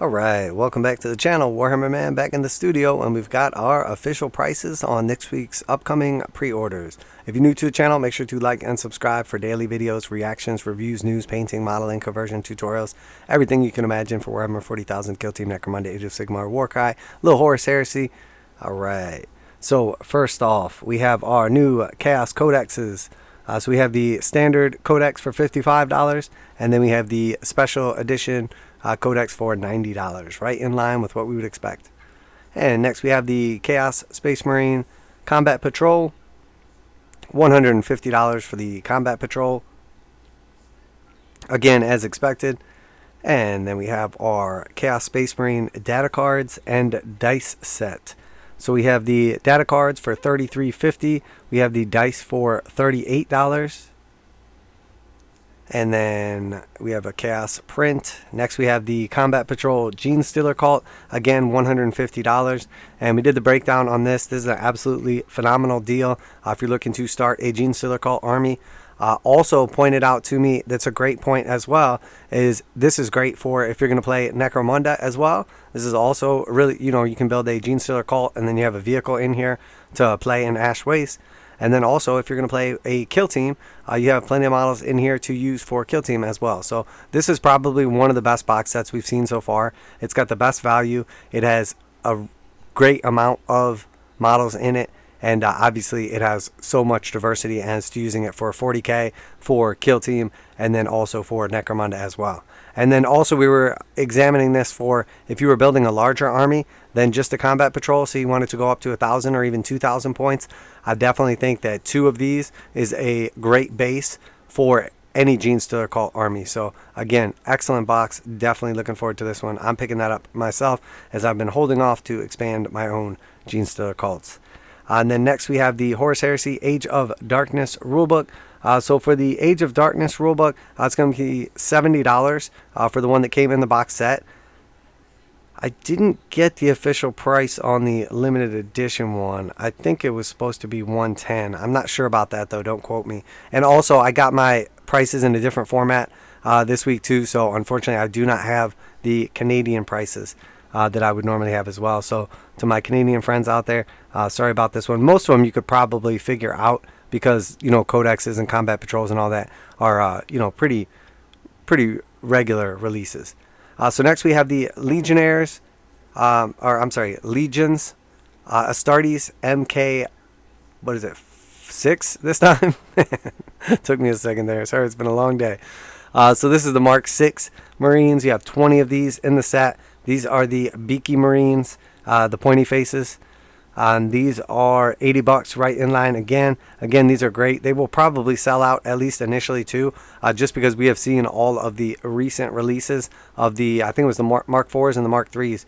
Alright, welcome back to the channel. Warhammer Man back in the studio, and we've got our official prices on next week's upcoming pre-orders. If you're new to the channel, make sure to like and subscribe for daily videos, reactions, reviews, news, painting, modeling, conversion, tutorials, everything you can imagine for Warhammer 40,000, Kill Team, Necromunda, Age of Sigmar, warcry, little Horus Heresy. Alright, so first off, we have our new Chaos Codexes. So we have the standard Codex for $55, and then we have the special edition Codex for $90, right in line with what we would expect. And next we have the Chaos Space Marine Combat Patrol, $150 for the Combat Patrol, again as expected. And then we have our Chaos Space Marine Datacards and Dice Set. So we have the Datacards for $33.50. We have the dice for $38. And then we have a Chaos print. Next we have the Combat Patrol Genestealer cult. Again, $150. And we did the breakdown on this. This is an absolutely phenomenal deal if you're looking to start a Genestealer cult army. Also pointed out to me, that's a great point as well, is this is great for if you're going to play Necromunda as well. This is also really, you can build a Genestealer cult and then you have a vehicle in here to play in Ash Waste. And then also if you're going to play a kill team, you have plenty of models in here to use for kill team as well. So this is probably one of the best box sets we've seen so far. It's got the best value. It has a great amount of models in it. And obviously it has so much diversity as to using it for 40k, for kill team, and then also for Necromunda as well. And then also we were examining this for if you were building a larger army than just a combat patrol, so you wanted to go up to 1,000 or even 2,000 points. I definitely think that 2 of these is a great base for any Genestealer cult army. So again, excellent box. Definitely looking forward to this one. I'm picking that up myself as I've been holding off to expand my own Genestealer cults. And then next we have the Horus Heresy Age of Darkness rulebook. So for the Age of Darkness rulebook, it's going to be $70 for the one that came in the box set. I didn't get the official price on the limited edition one. I think it was supposed to be $110. I'm not sure about that though, don't quote me. And also I got my prices in a different format this week too, so unfortunately I do not have the Canadian prices that I would normally have as well. So to my Canadian friends out there, sorry about this one. Most of them you could probably figure out because codexes and combat patrols and all that are pretty regular releases. So next we have the Legionnaires, Legions, Astartes MK, what is it, 6 this time? Took me a second there. Sorry, it's been a long day. So this is the Mark 6 Marines. You have 20 of these in the set. These are the Beaky Marines, the pointy faces. These are $80 right in line again. Again, these are great. They will probably sell out at least initially too, just because we have seen all of the recent releases of the, I think it was the Mark 4s and the Mark 3s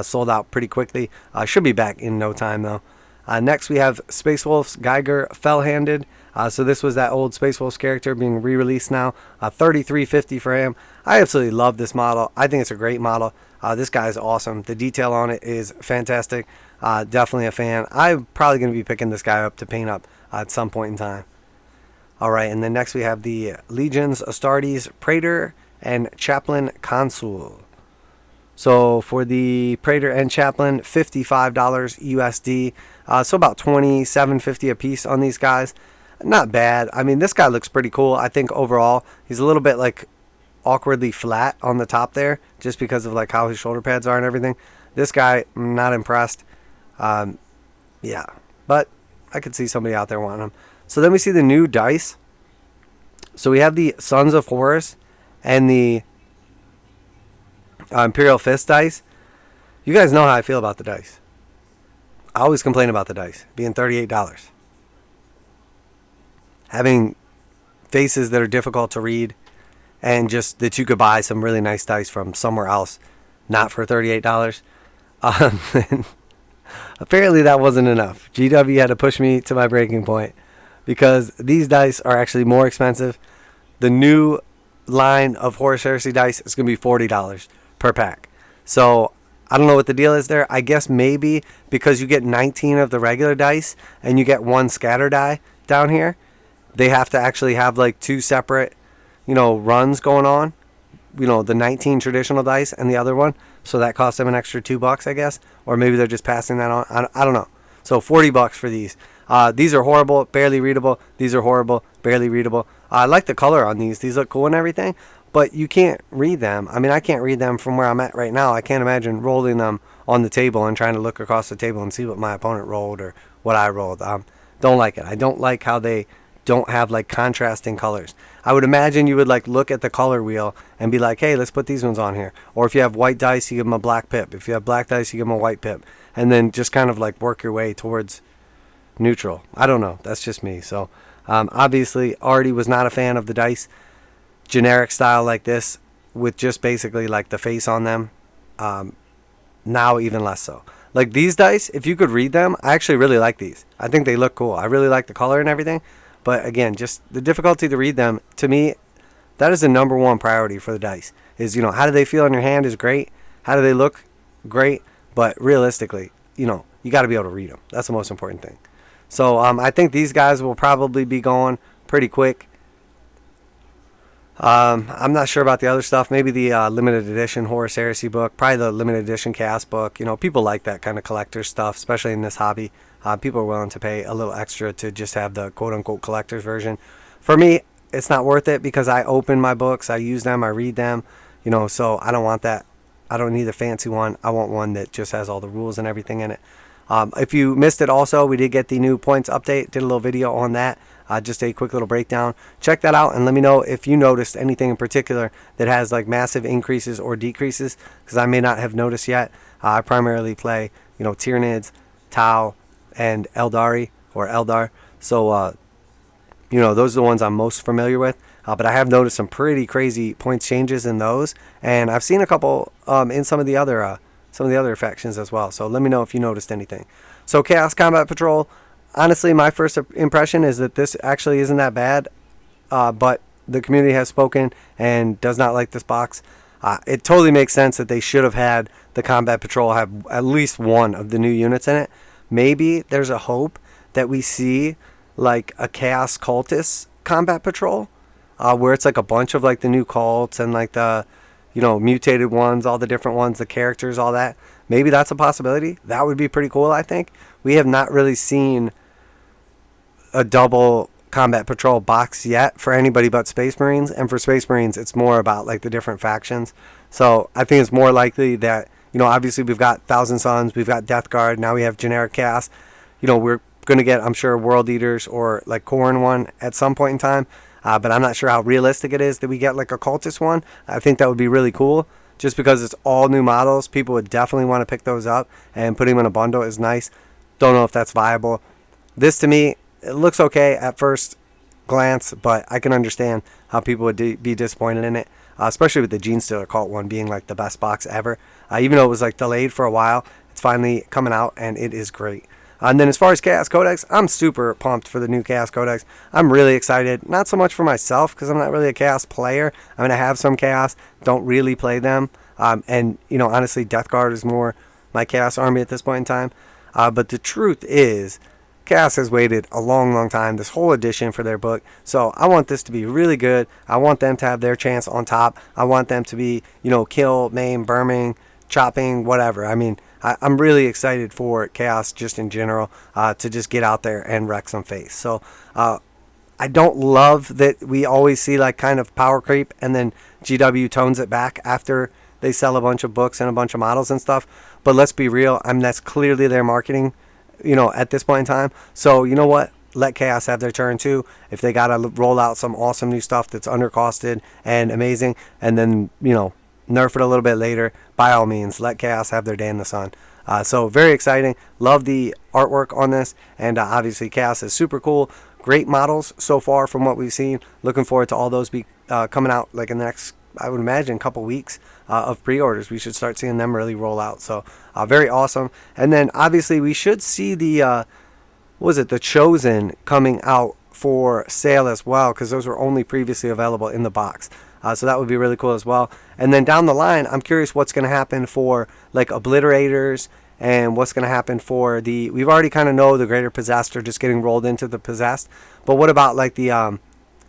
sold out pretty quickly. Should be back in no time though. Next we have Space Wolves Geigor Fellhanded. So this was that old Space Wolves character being re-released now. $33.50 for him. I absolutely love this model. I think it's a great model. This guy is awesome. The detail on it is fantastic. Definitely a fan. I'm probably going to be picking this guy up to paint up at some point in time. Alright, and then next we have the Legions, Astartes, Praetor, and Chaplain Consul. So for the Praetor and Chaplain, $55 USD. So about $27.50 a piece on these guys. Not bad. I mean, this guy looks pretty cool. I think overall he's a little bit like awkwardly flat on the top there just because of like how his shoulder pads are and everything. This guy, I'm not impressed. Yeah, but I could see somebody out there wanting them. So then we see the new dice. So we have the Sons of Horus and the Imperial Fist dice. You guys know how I feel about the dice. I always complain about the dice being $38. Having faces that are difficult to read, and just that you could buy some really nice dice from somewhere else, not for $38. Apparently that wasn't enough. GW had to push me to my breaking point because these dice are actually more expensive. The new line of Horus Heresy dice is going to be $40 per pack. So I don't know what the deal is there. I guess maybe because you get 19 of the regular dice and you get 1 scatter die down here, they have to actually have like 2 separate runs going on. the 19 traditional dice and the other one, so that cost them an extra $2, I guess, or maybe they're just passing that on. I don't know. So $40 for these. These are horrible, barely readable. These are horrible, barely readable. I like the color on these. These look cool and everything, but you can't read them. I mean, I can't read them from where I'm at right now. I can't imagine rolling them on the table and trying to look across the table and see what my opponent rolled or what I rolled. Don't like it. I don't like how they don't have like contrasting colors. I would imagine you would like look at the color wheel and be like, hey, let's put these ones on here. Or if you have white dice, you give them a black pip. If you have black dice, you give them a white pip. And then just kind of like work your way towards neutral. I don't know. That's just me. So obviously already was not a fan of the dice generic style like this with just basically like the face on them. Now even less so. Like these dice, if you could read them, I actually really like these. I think they look cool. I really like the color and everything. But again, just the difficulty to read them, to me, that is the number one priority for the dice. Is, how do they feel in your hand is great. How do they look? Great. But realistically, you got to be able to read them. That's the most important thing. So I think these guys will probably be going pretty quick. I'm not sure about the other stuff. Maybe the limited edition Horus Heresy book. Probably the limited edition Chaos book. People like that kind of collector stuff, especially in this hobby. People are willing to pay a little extra to just have the quote-unquote collector's version. For me, it's not worth it because I open my books, I use them, I read them, so I don't want that. I don't need a fancy one. I want one that just has all the rules and everything in it. If you missed it also, we did get the new points update. Did a little video on that. Just a quick little breakdown. Check that out and let me know if you noticed anything in particular that has like massive increases or decreases, because I may not have noticed yet. I primarily play, Tyranids, Tau, and Eldari or Eldar. So, those are the ones I'm most familiar with. But I have noticed some pretty crazy points changes in those, and I've seen a couple in some of the other factions as well. So let me know if you noticed anything. So Chaos Combat Patrol. Honestly, my first impression is that this actually isn't that bad, but the community has spoken and does not like this box. It totally makes sense that they should have had the Combat Patrol have at least one of the new units in it. Maybe there's a hope that we see like a Chaos Cultist Combat Patrol, where it's like a bunch of like the new cults and like the, mutated ones, all the different ones, the characters, all that. Maybe that's a possibility. That would be pretty cool, I think. We have not really seen a double Combat Patrol box yet for anybody but Space Marines. And for Space Marines, it's more about like the different factions. So I think it's more likely that, obviously we've got Thousand Suns, we've got Death Guard, now we have generic Chaos. We're going to get, I'm sure, World Eaters or like Khorne one at some point in time. But I'm not sure how realistic it is that we get like a Cultist one. I think that would be really cool. Just because it's all new models, people would definitely want to pick those up, and putting them in a bundle is nice. Don't know if that's viable. This, to me, it looks okay at first glance, but I can understand how people would be disappointed in it, especially with the Genestealer Cult one being like the best box ever. Even though it was like delayed for a while, it's finally coming out, and it is great. And then as far as Chaos Codex, I'm super pumped for the new Chaos Codex. I'm really excited. Not so much for myself, because I'm not really a Chaos player. I mean, I have some Chaos, don't really play them. And, honestly, Death Guard is more my Chaos army at this point in time. But the truth is, Chaos has waited a long, long time, this whole edition for their book. So I want this to be really good. I want them to have their chance on top. I want them to be, kill, maim, burming, chopping, whatever. I mean, I'm really excited for Chaos just in general, to just get out there and wreck some face. So I don't love that we always see like kind of power creep and then GW tones it back after they sell a bunch of books and a bunch of models and stuff. But let's be real. That's clearly their marketing, at this point in time. So you know what? Let Chaos have their turn too. If they got to roll out some awesome new stuff that's undercosted and amazing, and then, nerf it a little bit later, by all means, let Chaos have their day in the sun. So very exciting. Love the artwork on this, and obviously Chaos is super cool. Great models so far from what we've seen. Looking forward to all those be coming out like in the next, I would imagine, couple weeks of pre-orders. We should start seeing them really roll out. So very awesome. And then obviously we should see the the Chosen coming out for sale as well, because those were only previously available in the box. So that would be really cool as well. And then down the line, I'm curious what's going to happen for like Obliterators, and what's going to happen for we've already kind of know the Greater Possessed are just getting rolled into the Possessed. But what about like the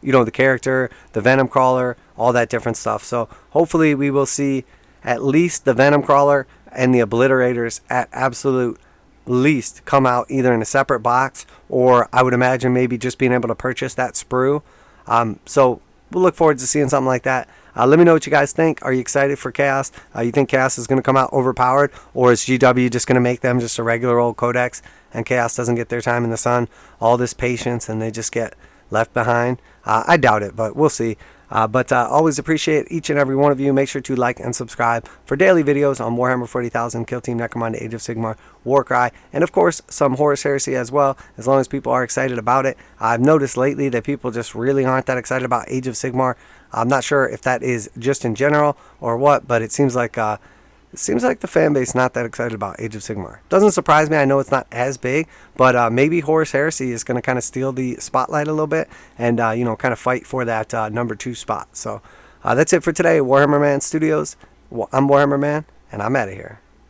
you know, the character, the venom crawler, all that different stuff. So hopefully we will see at least the venom crawler and the obliterators at absolute least come out either in a separate box, or I would imagine maybe just being able to purchase that sprue. So we'll look forward to seeing something like that. Let me know what you guys think. Are you excited for Chaos? You think Chaos is going to come out overpowered, or is GW just going to make them just a regular old Codex and Chaos doesn't get their time in the sun, all this patience, and they just get left behind? I doubt it, but we'll see. But always appreciate each and every one of you. Make sure to like and subscribe for daily videos on Warhammer 40,000, Kill Team, Necromunda, Age of Sigmar, Warcry, and of course some Horus Heresy as well, as long as people are excited about it. I've noticed lately that people just really aren't that excited about Age of Sigmar. I'm not sure if that is just in general or what, but it seems like the fan base not that excited about Age of Sigmar. Doesn't surprise me. I know it's not as big, but maybe Horus Heresy is going to kind of steal the spotlight a little bit and, you know, kind of fight for that number 2 spot. So that's it for today. Warhammer Man Studios. I'm Warhammer Man, and I'm out of here.